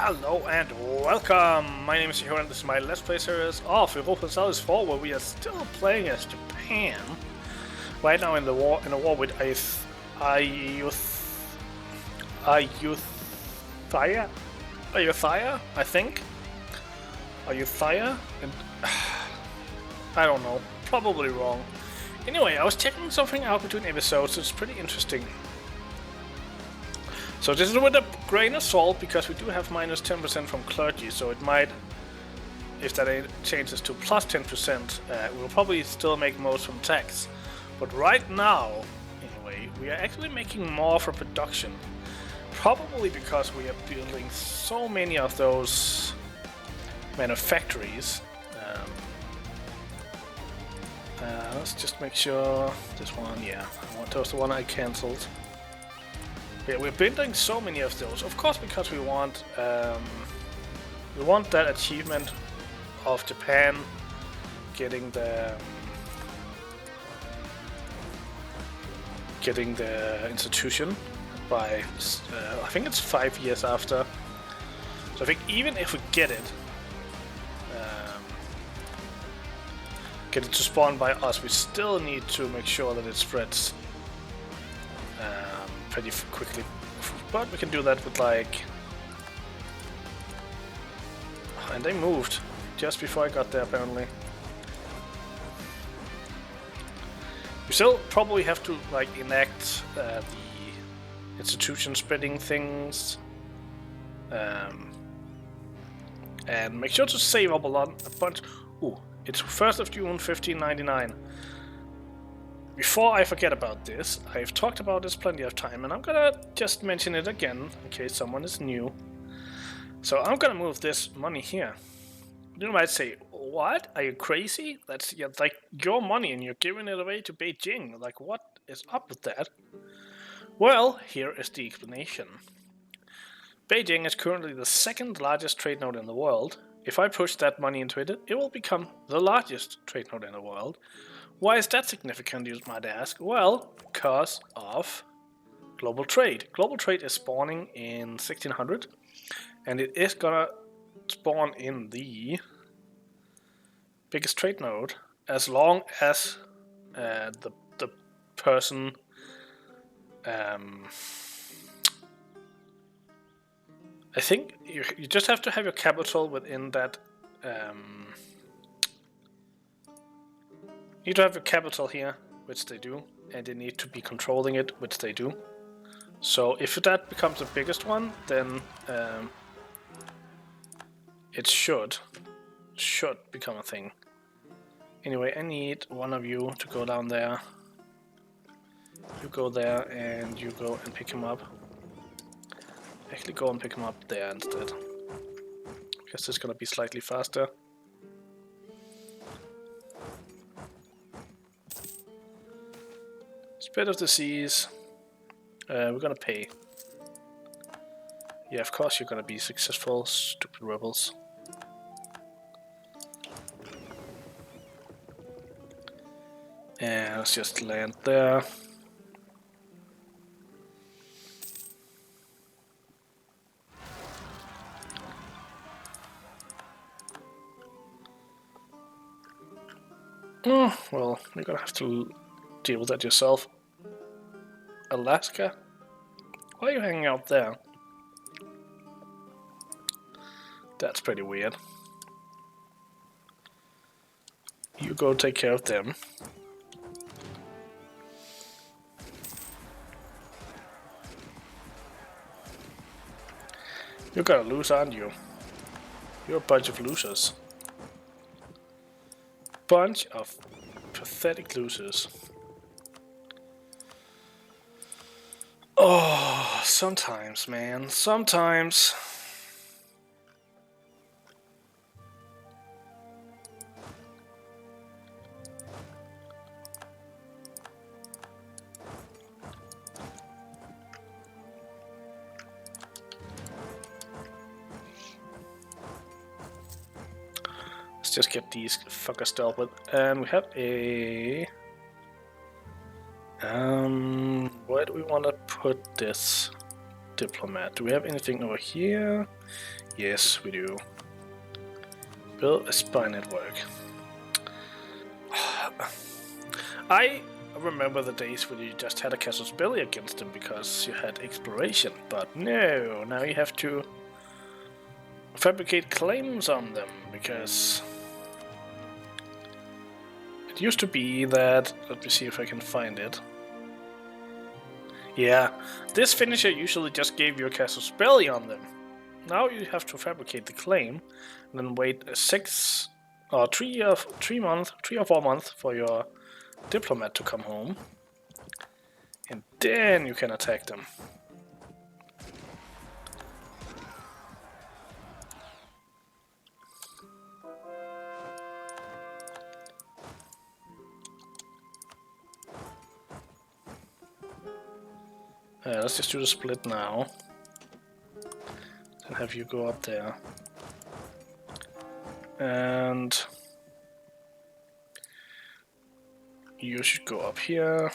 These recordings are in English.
Hello and welcome! My name is Hiro and this is my Let's Play series of Europa Universalis IV, where we are still playing as Japan. Right now in a war with Ayutthaya, I think. Ayutthaya? And I don't know. Probably wrong. Anyway, I was checking something out between episodes. It's pretty interesting. So this is with a grain of salt, because we do have minus 10% from clergy, so it might, if that changes to plus 10%, we'll probably still make most from tax. But right now, anyway, we are actually making more for production. Probably because we are building so many of those manufactories. Let's just make sure this one, yeah, that was the one I cancelled. Yeah, we're building so many of those, of course, because we want that achievement of Japan getting the institution by I think it's 5 years after. So I think even if we get it to spawn by us, we still need to make sure that it spreads pretty quickly, but we can do that with like... And they moved just before I got there, apparently. We still probably have to like enact the institution spreading things, and make sure to save up a bunch. Ooh, it's 1st of June 1599. Before I forget about this, I've talked about this plenty of time, and I'm gonna just mention it again in case someone is new. So I'm gonna move this money here. You might say, what? Are you crazy? That's like your money and you're giving it away to Beijing. Like, what is up with that? Well, here is the explanation. Beijing is currently the second largest trade node in the world. If I push that money into it, it will become the largest trade node in the world. Why is that significant, you might ask? Well, because of global trade. Global trade is spawning in 1600, and it is gonna spawn in the biggest trade node as long as the person I think you just have to have your capital within that. You need to have your capital here, which they do, and they need to be controlling it, which they do. So if that becomes the biggest one, then it should become a thing. Anyway, I need one of you to go down there. You go there, and you go and pick him up. Actually, go and pick him up there instead. Guess it's gonna be slightly faster. Spread of the seas. We're gonna pay. Yeah, of course you're gonna be successful, stupid rebels. And let's just land there. Oh, well, you're gonna have to deal with that yourself. Alaska? Why are you hanging out there? That's pretty weird. You go take care of them. You're gonna lose, aren't you? You're a bunch of losers. Bunch of pathetic losers. Oh, sometimes, man. Sometimes. Let's just get these fuckers dealt with. And we have a... where do we want to put this? diplomat. Do we have anything over here? Yes, we do. Build a spy network. I remember the days when you just had a casus belli against them because you had exploration, but no, now you have to fabricate claims on them because it used to be that, let me see if I can find it. Yeah, this finisher usually just gave you a casus belli on them. Now you have to fabricate the claim and then wait 3 or 4 months for your diplomat to come home, and then you can attack them. Let's just do the split now. Then have you go up there. And you should go up here.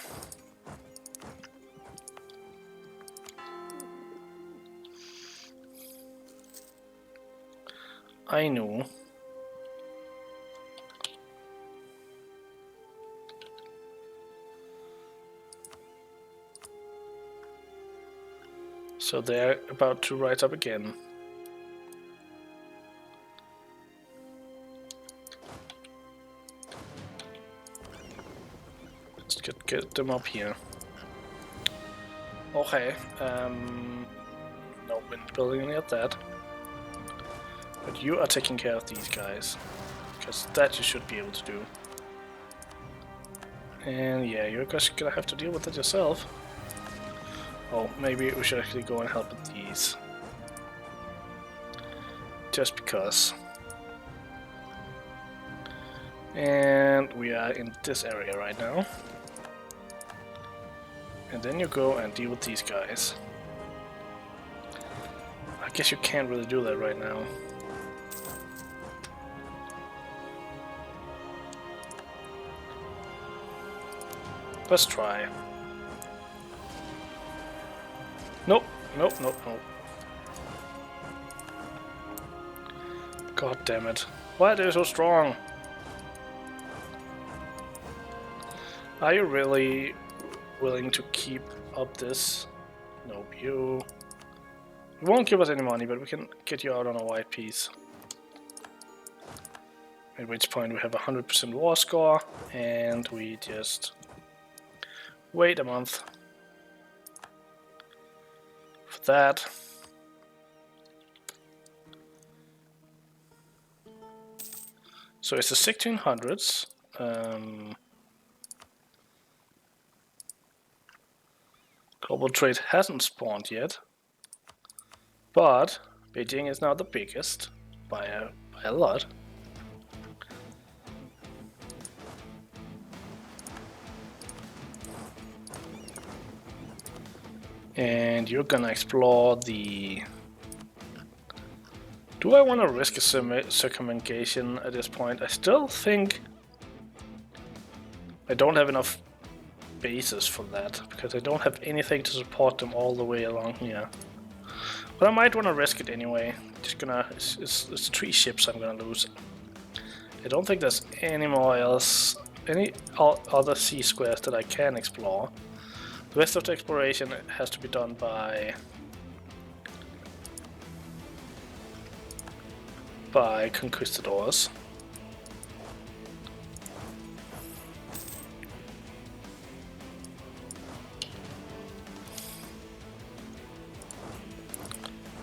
I know. So they're about to rise up again. Let's get them up here. Okay. No, we're not building any of that. But you are taking care of these guys, because that you should be able to do. And yeah, you're just gonna have to deal with it yourself. Oh, maybe we should actually go and help with these. Just because. And we are in this area right now. And then you go and deal with these guys. I guess you can't really do that right now. Let's try. Nope, nope, nope, nope. God damn it. Why are they so strong? Are you really willing to keep up this? Nope, you won't give us any money, but we can get you out on a white piece. At which point we have 100% war score, and we just wait a month for that. So it's the 1600s. Global trade hasn't spawned yet, but Beijing is now the biggest by a lot. And you're gonna explore the... Do I want to risk a circumnavigation at this point? I still think I don't have enough bases for that, because I don't have anything to support them all the way along here. But I might want to risk it anyway. Just gonna... It's 3 ships I'm gonna lose. I don't think there's any more else... any other sea squares that I can explore. The rest of the exploration has to be done by conquistadors.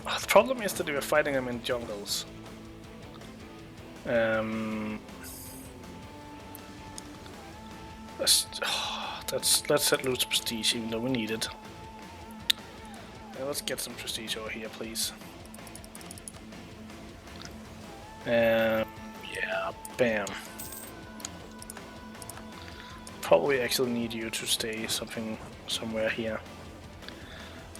The problem is that we're fighting them in jungles. Let's lose prestige, even though we need it. Let's get some prestige over here, please. Yeah, bam. Probably actually need you to stay somewhere here.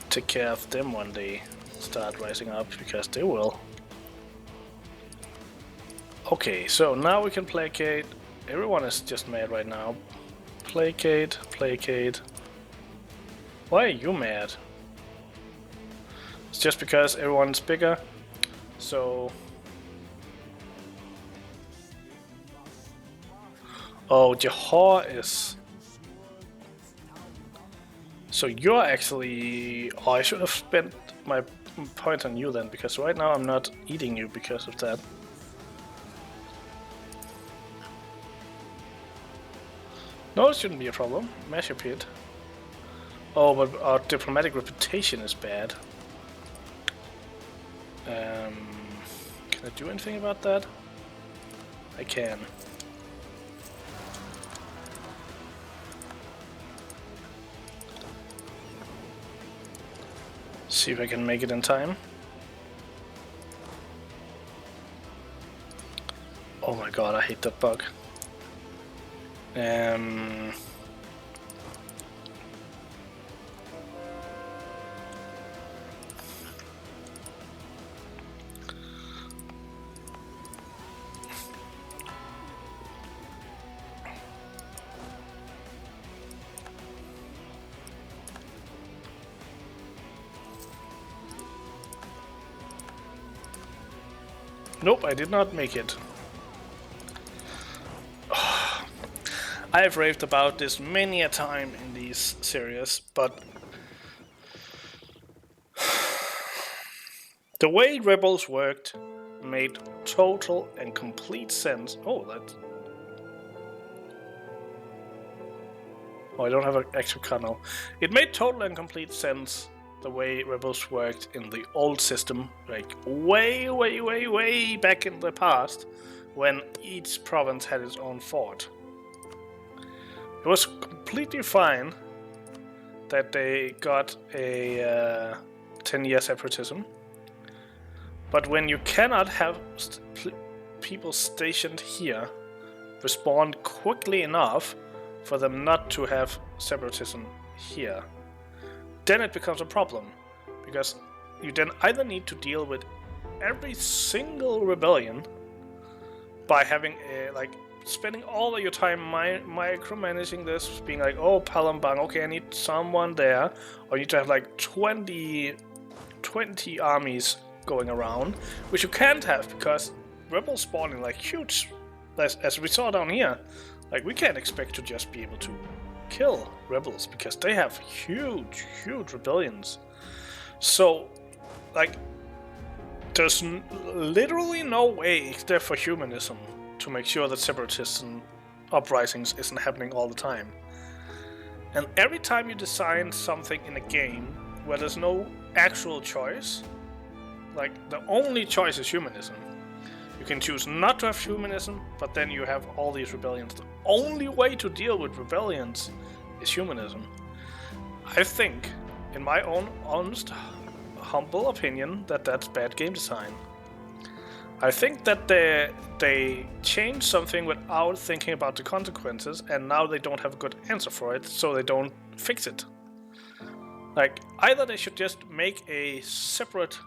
Take care of them one day. Start rising up, because they will. Okay, so now we can placate. Everyone is just mad right now. Placate, placate. Why are you mad? It's just because everyone's bigger. So... Oh, Johor is... So you're actually... Oh, I should have spent my point on you then, because right now I'm not eating you because of that. No, it shouldn't be a problem. Measure pit. Oh, but our diplomatic reputation is bad. Can I do anything about that? I can. See if I can make it in time. Oh my god, I hate that bug. Nope, I did not make it. I have raved about this many a time in these series, but the way Rebels worked made total and complete sense. Oh, that. Oh, I don't have an actual kernel. It made total and complete sense the way Rebels worked in the old system, like way back in the past, when each province had its own fort. It was completely fine that they got a 10-year separatism, but when you cannot have people stationed here respond quickly enough for them not to have separatism here, then it becomes a problem, because you then either need to deal with every single rebellion by having a, like, spending all of your time micromanaging this, being like, oh, Palembang, okay, I need someone there, or you need to have like 20 armies going around, which you can't have because rebels spawning like huge, as we saw down here. Like, we can't expect to just be able to kill rebels because they have huge rebellions. So, like, there's literally no way except for humanism to make sure that separatism uprisings isn't happening all the time. And every time you design something in a game where there's no actual choice, like, the only choice is humanism. You can choose not to have humanism, but then you have all these rebellions. The only way to deal with rebellions is humanism. I think, in my own honest, humble opinion, that that's bad game design. I think that they changed something without thinking about the consequences, and now they don't have a good answer for it, so they don't fix it. Like, either they should just make a separate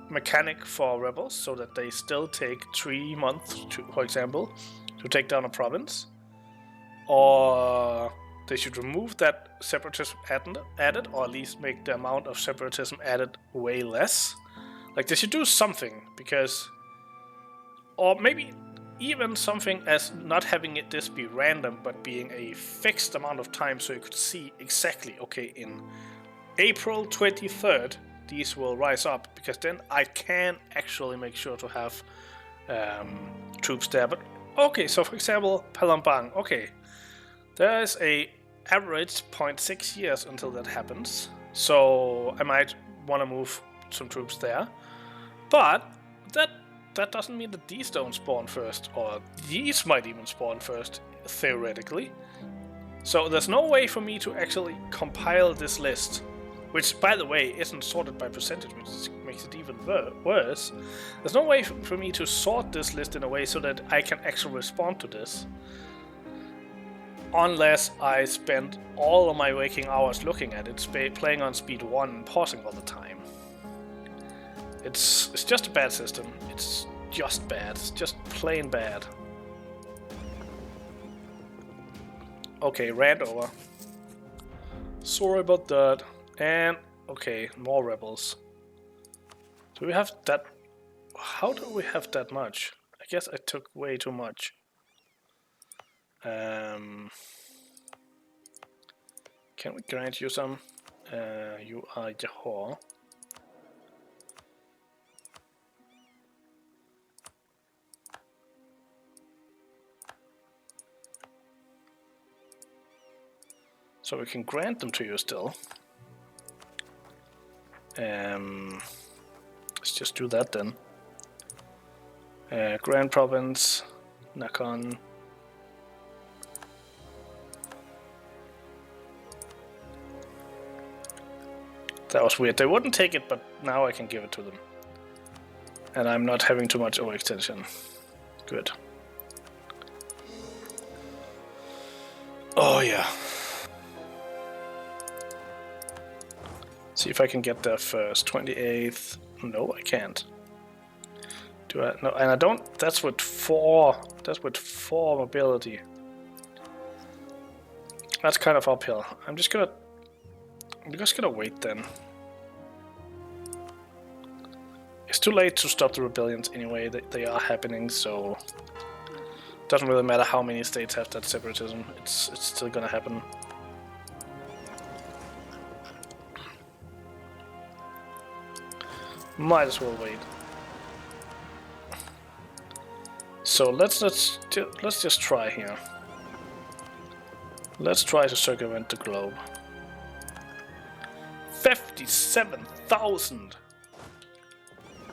mechanic for rebels, so that they still take 3 months, for example, to take down a province, or they should remove that separatism added, or at least make the amount of separatism added way less. Like, they should do something, because... Or maybe even something as not having this be random, but being a fixed amount of time, so you could see exactly, okay, in April 23rd, these will rise up, because then I can actually make sure to have troops there. But okay, so for example, Palembang, okay, there is a average 0.6 years until that happens, so I might want to move some troops there, but that doesn't mean that these don't spawn first, or these might even spawn first, theoretically. So there's no way for me to actually compile this list, which, by the way, isn't sorted by percentage, which makes it even worse. There's no way for me to sort this list in a way so that I can actually respond to this, unless I spend all of my waking hours looking at it, playing on speed 1 and pausing all the time. It's just a bad system. It's just bad. It's just plain bad. Okay, Rant over. Sorry about that. And, okay, more rebels. Do we have that? How do we have that much? I guess I took way too much. Can we grant you some? You are Yahoo. So we can grant them to you still. Let's just do that then. Grand Province, Nakhon. That was weird. They wouldn't take it, but now I can give it to them. And I'm not having too much overextension. Good. Oh yeah. See if I can get there first. 28th. No, I can't. Do I? No, and I don't. That's with 4. That's with 4 mobility. That's kind of uphill. I'm just gonna wait then. It's too late to stop the rebellions anyway. They are happening, so it doesn't really matter how many states have that separatism. It's still gonna happen. Might as well wait. So let's just try here. Let's try to circumvent the globe. 57,000!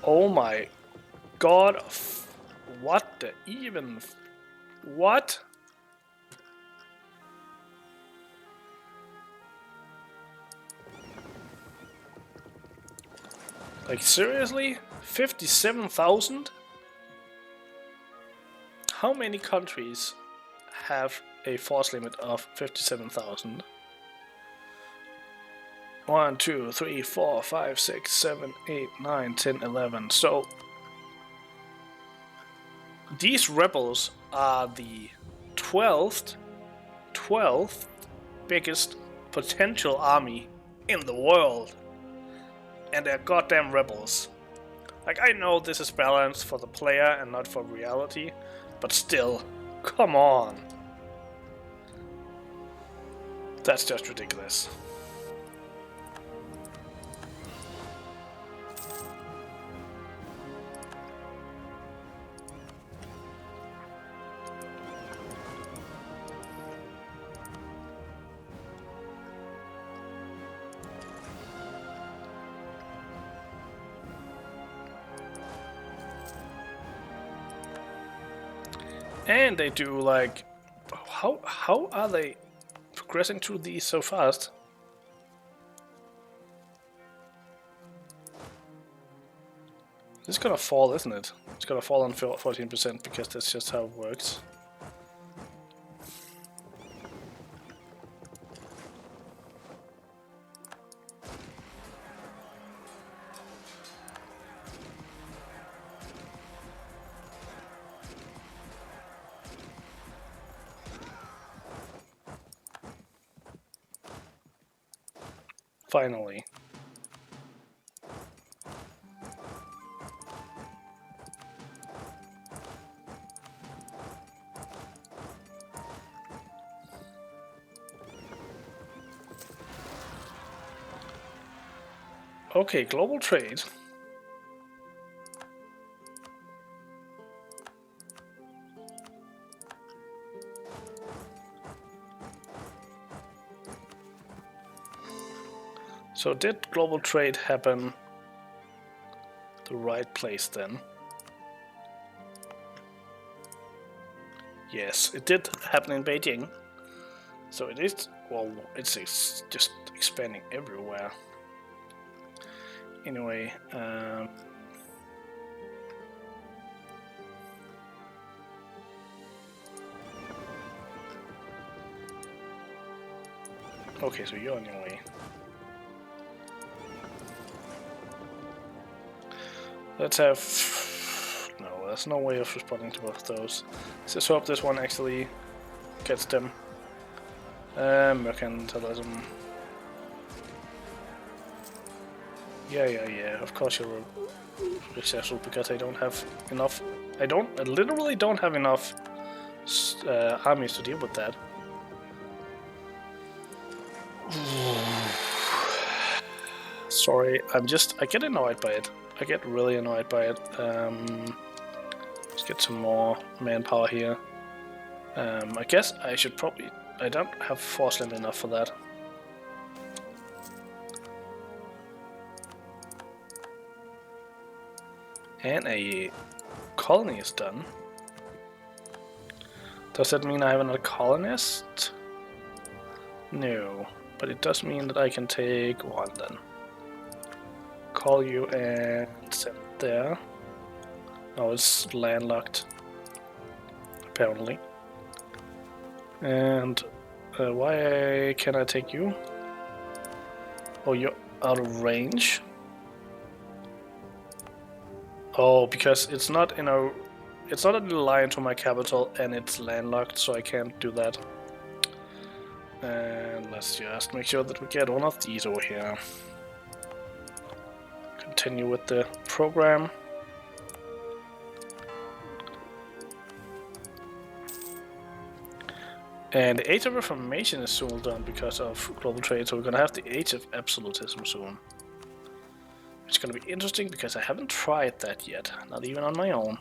Oh my god! What the even? What? Like seriously? 57,000? How many countries have a force limit of 57,000? 1, 2, 3, 4, 5, 6, 7, 8, 9, 10, 11. So these rebels are the 12th biggest potential army in the world. And they're goddamn rebels. Like, I know this is balanced for the player and not for reality, but still, come on. That's just ridiculous. And they do like, how are they progressing through these so fast? It's gonna fall, isn't it? It's gonna fall on 14% because that's just how it works. Finally. Okay, global trade. So did global trade happen the right place then? Yes, it did happen in Beijing. So it is, well, it's just expanding everywhere. Anyway, okay, so you're on your way. Let's have... No, there's no way of responding to both of those. Let's just hope this one actually gets them. Mercantilism. Yeah. Of course you're successful because I don't have enough. I literally don't have enough armies to deal with that. Sorry, I get annoyed by it. I get really annoyed by it. Let's get some more manpower here. I guess I should probably... I don't have force land enough for that. And a colony is done. Does that mean I have another colonist? No, but it does mean that I can take one then. Call you and send it there. Oh, it's landlocked, apparently. And why can I take you? Oh, you're out of range. Oh, because it's not in a line to my capital and it's landlocked, so I can't do that. And let's just make sure that we get one of these over here. Continue with the program. And the Age of Reformation is soon done because of global trade, so we're gonna have the Age of Absolutism soon. It's gonna be interesting because I haven't tried that yet, not even on my own.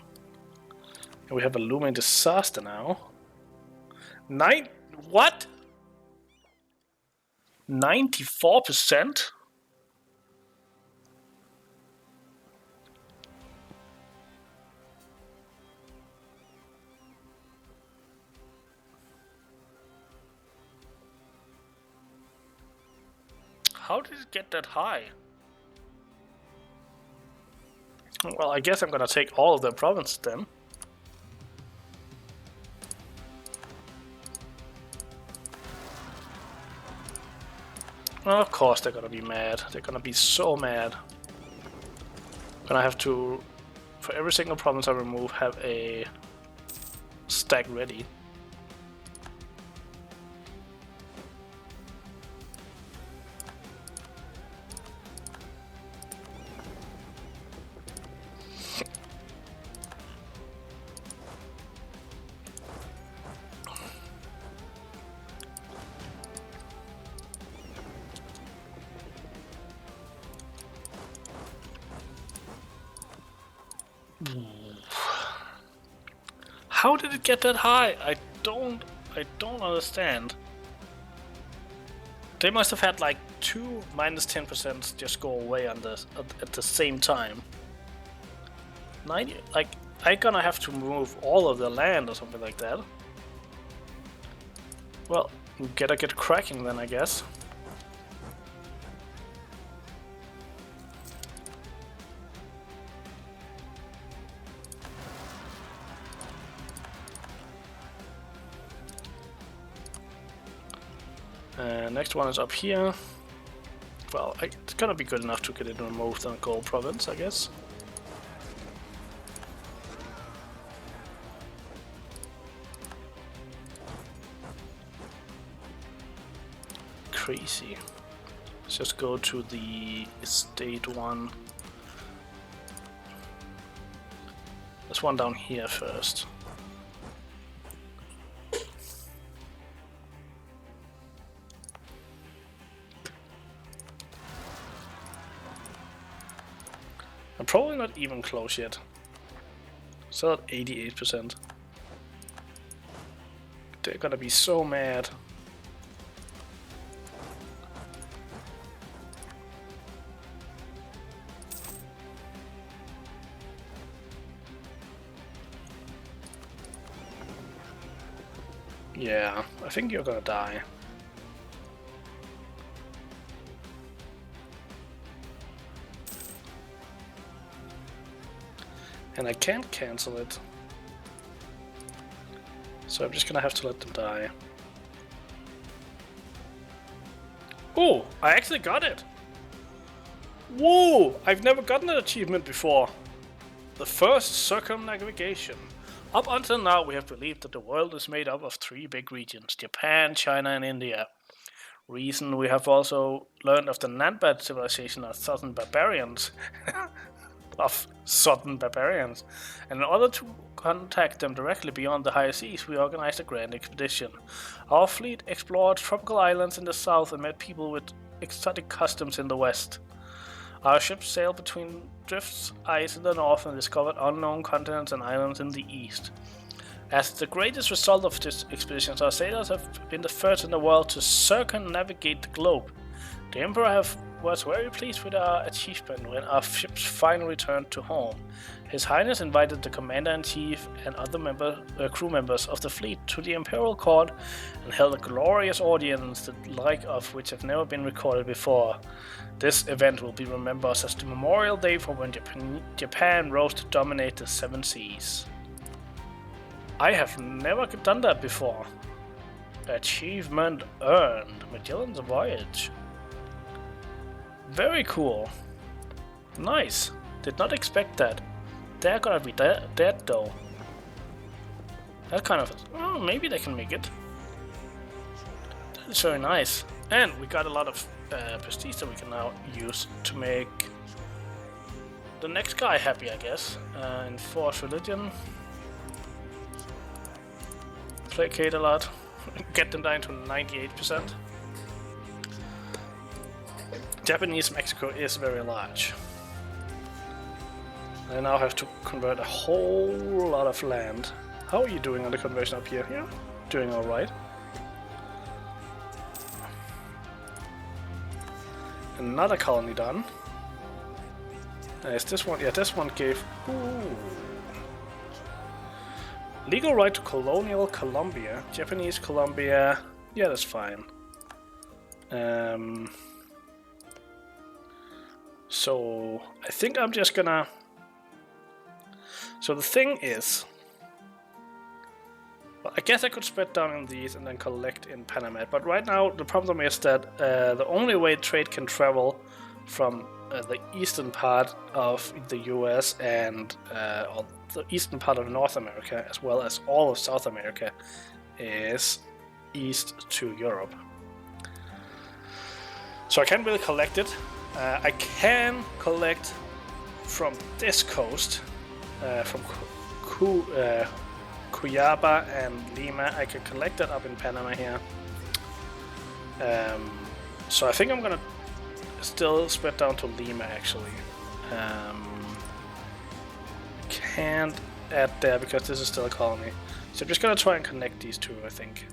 And we have a looming disaster now. What? 94%? How did it get that high? Well, I guess I'm gonna take all of their provinces then. Well, of course they're gonna be mad. They're gonna be so mad. Gonna have to, for every single province I remove, have a stack ready. How did it get that high? I don't understand. They must have had like two -10% just go away on this at the same time. 90, like I'm gonna have to move all of the land or something like that. Well, we gotta get cracking then, I guess. Next one is up here. Well, it's gonna be good enough to get it removed on Gold Province, I guess. Crazy. Let's just go to the estate one. There's one down here first. I'm probably not even close yet. Still at 88%. They're gonna be so mad. Yeah, I think you're gonna die. And I can't cancel it. So I'm just gonna have to let them die. Oh, I actually got it! Whoa! I've never gotten an achievement before. The first circumnavigation. Up until now, we have believed that the world is made up of three big regions: Japan, China, and India. reason, we have also learned of the Nanbat civilization of southern barbarians. And in order to contact them directly beyond the high seas, we organized a grand expedition. Our fleet explored tropical islands in the south and met people with exotic customs in the west. Our ships sailed between drifts, ice in the north, and discovered unknown continents and islands in the east. As the greatest result of this expedition, our sailors have been the first in the world to circumnavigate the globe. The Emperor was very pleased with our achievement when our ships finally returned to home. His Highness invited the Commander-in-Chief and other crew members of the fleet to the Imperial Court and held a glorious audience, the like of which have never been recorded before. This event will be remembered as the Memorial Day for when Japan rose to dominate the Seven Seas. I have never done that before. Achievement earned. Magellan's Voyage. Very cool. Nice. Did not expect that. They're gonna be dead though. That kind of... Oh, maybe they can make it. That's very nice. And we got a lot of prestige that we can now use to make the next guy happy, I guess. Enforce religion. Placate a lot. Get them down to 98%. Japanese Mexico is very large. I now have to convert a whole lot of land. How are you doing on the conversion up here? Yeah, doing alright. Another colony done. Is this one? Yeah, this one gave... Ooh. Legal right to colonial Colombia. Japanese Colombia. Yeah, that's fine. So I think I'm just gonna... So the thing is... Well, I guess I could spread down in these and then collect in Panama. But right now the problem is that the only way trade can travel from the eastern part of the US and or the eastern part of North America, as well as all of South America, is east to Europe. So I can't really collect it. I can collect from this coast, from Cuyaba and Lima. I can collect that up in Panama here. So I think I'm gonna still spread down to Lima actually. Can't add there because this is still a colony. So I'm just gonna try and connect these two, I think.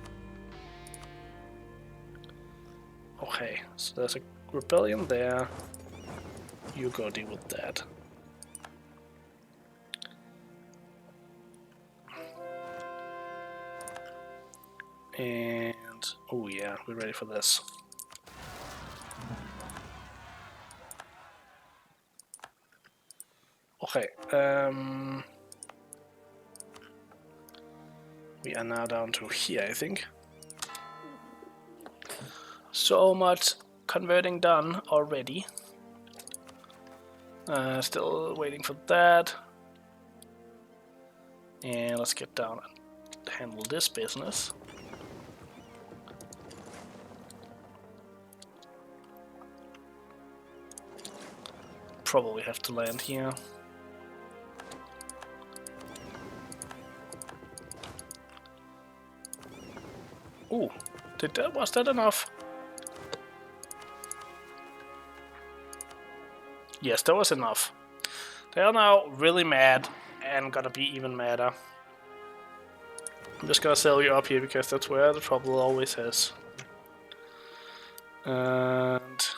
Okay, so there's a rebellion there. You go deal with that. And oh yeah, we're ready for this. Okay, we are now down to here, I think. So much converting done already. Still waiting for that. And let's get down and handle this business. Probably have to land here. Ooh, was that enough? Yes, that was enough. They are now really mad and gonna be even madder. I'm just gonna sell you up here because that's where the trouble always is. And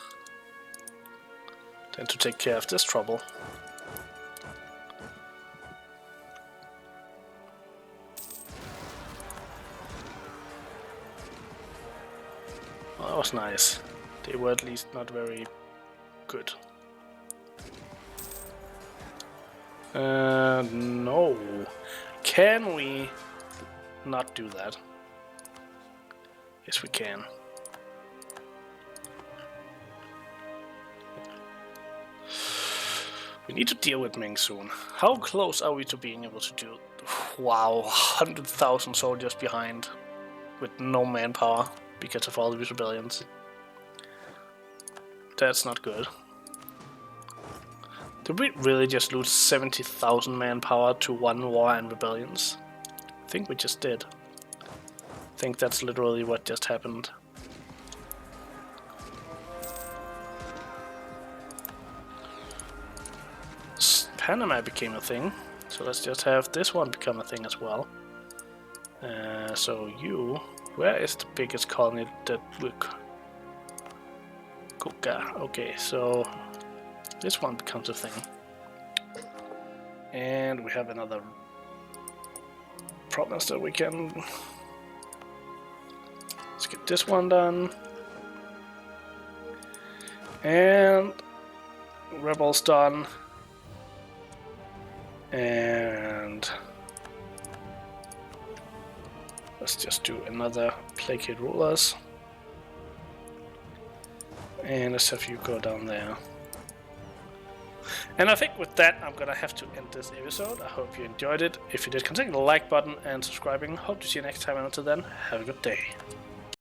then to take care of this trouble. Well, that was nice. They were at least not very good. No. Can we not do that? Yes, we can. We need to deal with Ming soon. How close are we to being able to do... Wow, 100,000 soldiers behind with no manpower because of all these rebellions. That's not good. Did we really just lose 70,000 manpower to one war and rebellions? I think we just did. I think that's literally what just happened. Panama became a thing, so let's just have this one become a thing as well. So you, where is the biggest colony that we... Kuka. Okay, so this one becomes a thing. And we have another province that we can... Let's get this one done. And rebels done. And let's just do another placate rulers. And let's have you go down there. And I think with that, I'm gonna have to end this episode. I hope you enjoyed it. If you did, consider the like button and subscribing. Hope to see you next time, and until then, have a good day.